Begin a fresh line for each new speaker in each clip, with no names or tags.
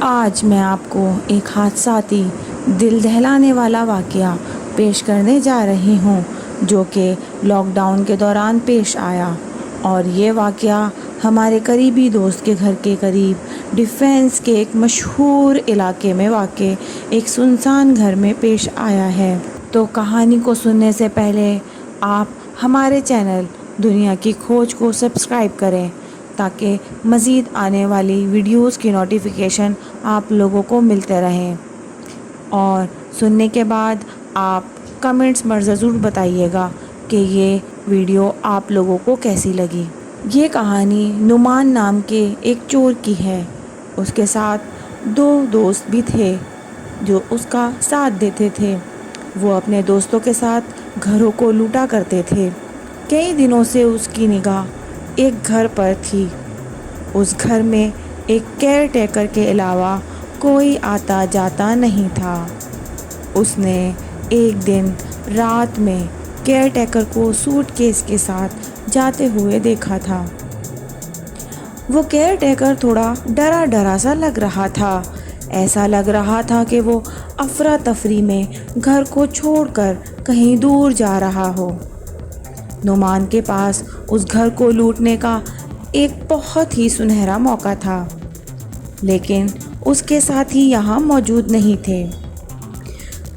آج میں آپ کو ایک حادثاتی دل دہلانے والا واقعہ پیش کرنے جا رہی ہوں جو کہ لاک ڈاؤن کے دوران پیش آیا، اور یہ واقعہ ہمارے قریبی دوست کے گھر کے قریب ڈیفنس کے ایک مشہور علاقے میں واقع ایک سنسان گھر میں پیش آیا ہے۔ تو کہانی کو سننے سے پہلے آپ ہمارے چینل دنیا کی کھوج کو سبسکرائب کریں تاکہ مزید آنے والی ویڈیوز کی نوٹیفیکیشن آپ لوگوں کو ملتے رہیں، اور سننے کے بعد آپ کمنٹس میں ضرور بتائیے گا کہ یہ ویڈیو آپ لوگوں کو کیسی لگی۔ یہ کہانی نعمان نام کے ایک چور کی ہے۔ اس کے ساتھ دو دوست بھی تھے جو اس کا ساتھ دیتے تھے۔ وہ اپنے دوستوں کے ساتھ گھروں کو لوٹا کرتے تھے۔ کئی دنوں سے اس کی نگاہ ایک گھر پر تھی۔ اس گھر میں ایک کیئر ٹیکر کے علاوہ کوئی آتا جاتا نہیں تھا۔ اس نے ایک دن رات میں کیئر ٹیکر کو سوٹ کیس کے ساتھ جاتے ہوئے دیکھا تھا۔ وہ کیئر ٹیکر تھوڑا ڈرا سا لگ رہا تھا۔ ایسا لگ رہا تھا کہ وہ افراتفری میں گھر کو چھوڑ کر کہیں دور جا رہا ہو۔ نعمان کے پاس اس گھر کو لوٹنے کا ایک بہت ہی سنہرا موقع تھا، لیکن اس کے ساتھی یہاں موجود نہیں تھے۔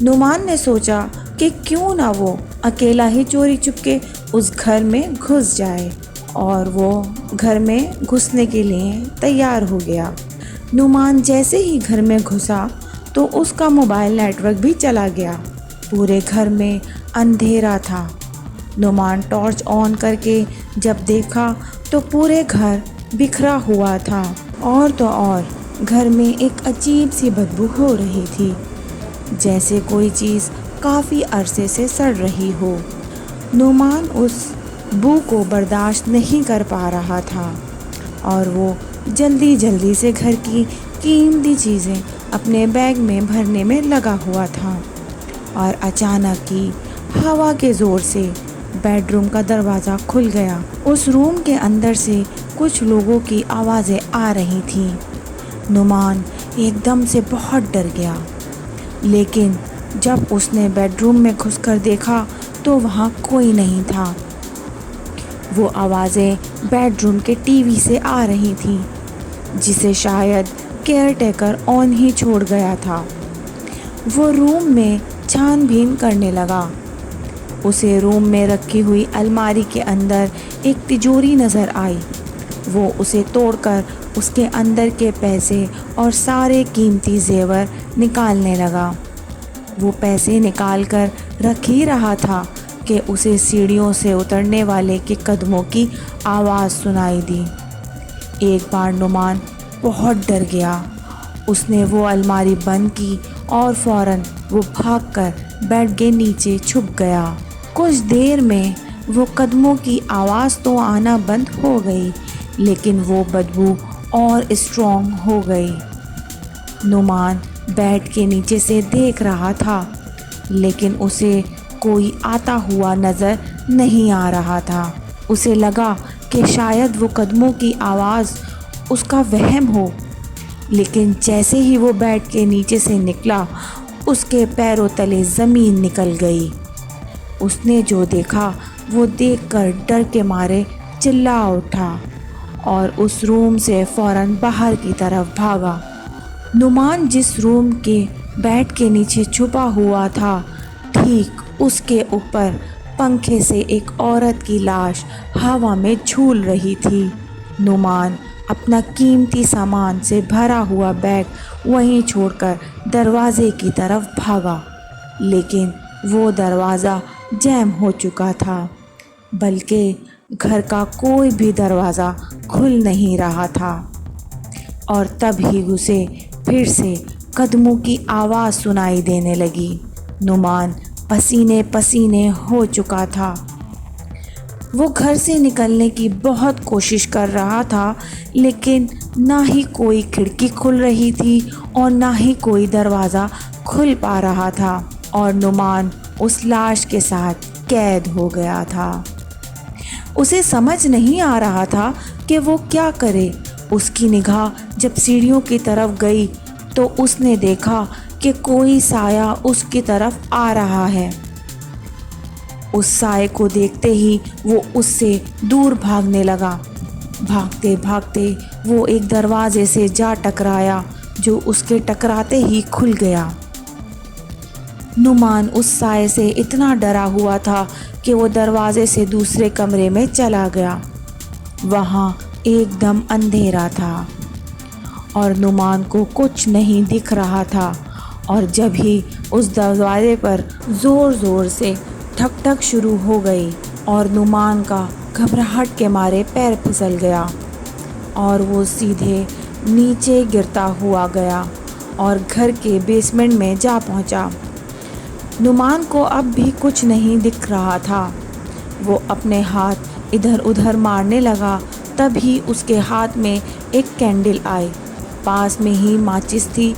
نعمان نے سوچا کہ کیوں نہ وہ اکیلا ہی چوری چپکے اس گھر میں گھس جائے، اور وہ گھر میں گھسنے کے لیے تیار ہو گیا۔ نعمان جیسے ہی گھر میں گھسا تو اس کا موبائل نیٹ ورک بھی چلا گیا۔ پورے گھر میں اندھیرا تھا۔ نعمان ٹارچ آن کر کے جب دیکھا تو پورے گھر بکھرا ہوا تھا، اور تو اور گھر میں ایک عجیب سی بدبو ہو رہی تھی، جیسے کوئی چیز کافی عرصے سے سڑ رہی ہو۔ نعمان اس بو کو برداشت نہیں کر پا رہا تھا، اور وہ جلدی سے گھر کی قیمتی چیزیں اپنے بیگ میں بھرنے میں لگا ہوا تھا، اور اچانک ہی ہوا کے زور سے بیڈ روم کا دروازہ کھل گیا۔ اس روم کے اندر سے کچھ لوگوں کی آوازیں آ رہی تھیں۔ نعمان ایک دم سے بہت ڈر گیا، لیکن جب اس نے بیڈ روم میں گھس کر دیکھا تو وہاں کوئی نہیں تھا۔ وہ آوازیں بیڈ روم کے ٹی وی سے آ رہی تھیں، جسے شاید کیئر ٹیکر آن ہی چھوڑ گیا تھا۔ وہ روم میں چھان بین کرنے لگا۔ اسے روم میں رکھی ہوئی الماری کے اندر ایک تجوری نظر آئی۔ وہ اسے توڑ کر اس کے اندر کے پیسے اور سارے قیمتی زیور نکالنے لگا۔ وہ پیسے نکال کر رکھ ہی رہا تھا کہ اسے سیڑھیوں سے اترنے والے کے قدموں کی آواز سنائی دی۔ ایک بار نعمان بہت ڈر گیا۔ اس نے وہ الماری بند کی اور فوراً وہ بھاگ کر بیڈ کے نیچے چھپ گیا۔ کچھ دیر میں وہ قدموں کی آواز تو آنا بند ہو گئی، لیکن وہ بدبو اور اسٹرانگ ہو گئی۔ نعمان بیڈ کے نیچے سے دیکھ رہا تھا، لیکن اسے کوئی آتا ہوا نظر نہیں آ رہا تھا۔ اسے لگا کہ شاید وہ قدموں کی آواز اس کا وہم ہو، لیکن جیسے ہی وہ بیڈ کے نیچے سے نکلا، اس کے پیروں تلے زمین نکل گئی۔ اس نے جو دیکھا وہ دیکھ کر ڈر کے مارے چلا اٹھا اور اس روم سے فوراً باہر کی طرف بھاگا۔ نعمان جس روم کے بیڈ کے نیچے چھپا ہوا تھا، ٹھیک اس کے اوپر پنکھے سے ایک عورت کی لاش ہوا میں جھول رہی تھی۔ نعمان اپنا قیمتی سامان سے بھرا ہوا بیگ وہیں چھوڑ کر دروازے کی طرف بھاگا، لیکن وہ دروازہ جیم ہو چکا تھا، بلکہ گھر کا کوئی بھی دروازہ کھل نہیں رہا تھا۔ اور تب ہی اسے پھر سے قدموں کی آواز سنائی دینے لگی۔ نعمان پسینے پسینے ہو چکا تھا۔ وہ گھر سے نکلنے کی بہت کوشش کر رہا تھا، لیکن نہ ہی کوئی کھڑکی کھل رہی تھی اور نہ ہی کوئی دروازہ کھل پا رہا تھا، اور نعمان اس لاش کے ساتھ قید ہو گیا تھا۔ اسے سمجھ نہیں آ رہا تھا کہ وہ کیا کرے۔ اس کی نگاہ جب سیڑھیوں کی طرف گئی تو اس نے دیکھا کہ کوئی سایہ اس کی طرف آ رہا ہے۔ اس سائے کو دیکھتے ہی وہ اس سے دور بھاگنے لگا۔ بھاگتے بھاگتے وہ ایک دروازے سے جا ٹکرایا جو اس کے ٹکراتے ہی کھل گیا۔ نعمان اس سائے سے اتنا ڈرا ہوا تھا کہ وہ دروازے سے دوسرے کمرے میں چلا گیا۔ وہاں ایک دم اندھیرا تھا اور نعمان کو کچھ نہیں دکھ رہا تھا، اور جب ہی اس دروازے پر زور زور سے ٹھک ٹھک شروع ہو گئی اور نعمان کا گھبراہٹ کے مارے پیر پھسل گیا اور وہ سیدھے نیچے گرتا ہوا گیا اور گھر کے بیسمنٹ میں جا پہنچا۔ نعمان کو اب بھی کچھ نہیں دکھ رہا تھا۔ وہ اپنے ہاتھ ادھر ادھر مارنے لگا، تب ہی اس کے ہاتھ میں ایک کینڈل آئی۔ پاس میں ہی ماچس تھی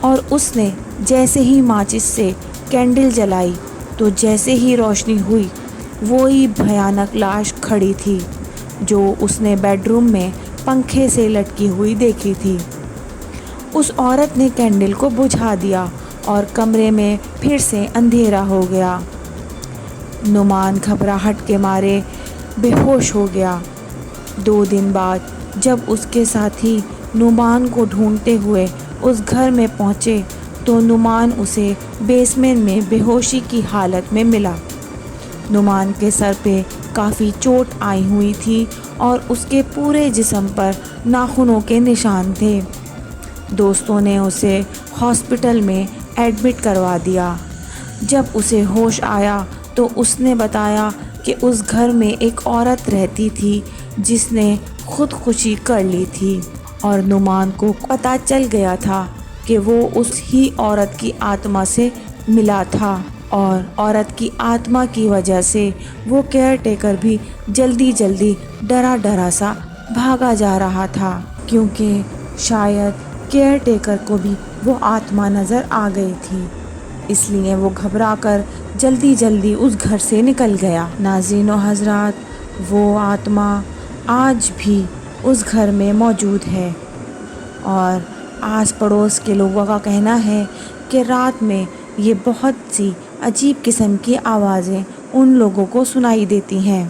اور اس نے جیسے ہی ماچس سے کینڈل جلائی تو جیسے ہی روشنی ہوئی وہی بھیانک لاش کھڑی تھی جو اس نے بیڈ روم میں پنکھے سے لٹکی ہوئی دیکھی تھی۔ اس عورت نے کینڈل کو بجھا دیا اور کمرے میں پھر سے اندھیرا ہو گیا۔ نعمان گھبراہٹ کے مارے بے ہوش ہو گیا۔ 2 دن بعد جب اس کے ساتھی نعمان کو ڈھونڈتے ہوئے اس گھر میں پہنچے تو نعمان اسے بیسمنٹ میں بے ہوشی کی حالت میں ملا۔ نعمان کے سر پہ کافی چوٹ آئی ہوئی تھی اور اس کے پورے جسم پر ناخنوں کے نشان تھے۔ دوستوں نے اسے ہاسپٹل میں ایڈمٹ کروا دیا۔ جب اسے ہوش آیا تو اس نے بتایا کہ اس گھر میں ایک عورت رہتی تھی جس نے خودکشی کر لی تھی، اور نعمان کو پتہ چل گیا تھا کہ وہ اس ہی عورت کی آتما سے ملا تھا، اور عورت کی آتما کی وجہ سے وہ کیئر ٹیکر بھی جلدی جلدی ڈرا ڈرا سا بھاگا جا رہا تھا، کیونکہ شاید کیئر ٹیکر کو بھی وہ آتما نظر آ گئی تھی، اس لیے وہ گھبرا کر جلدی جلدی اس گھر سے نکل گیا۔ ناظرین و حضرات، وہ آتما آج بھی اس گھر میں موجود ہے، اور آس پڑوس کے لوگوں کا کہنا ہے کہ رات میں یہ بہت سی عجیب قسم کی آوازیں ان لوگوں کو سنائی دیتی ہیں۔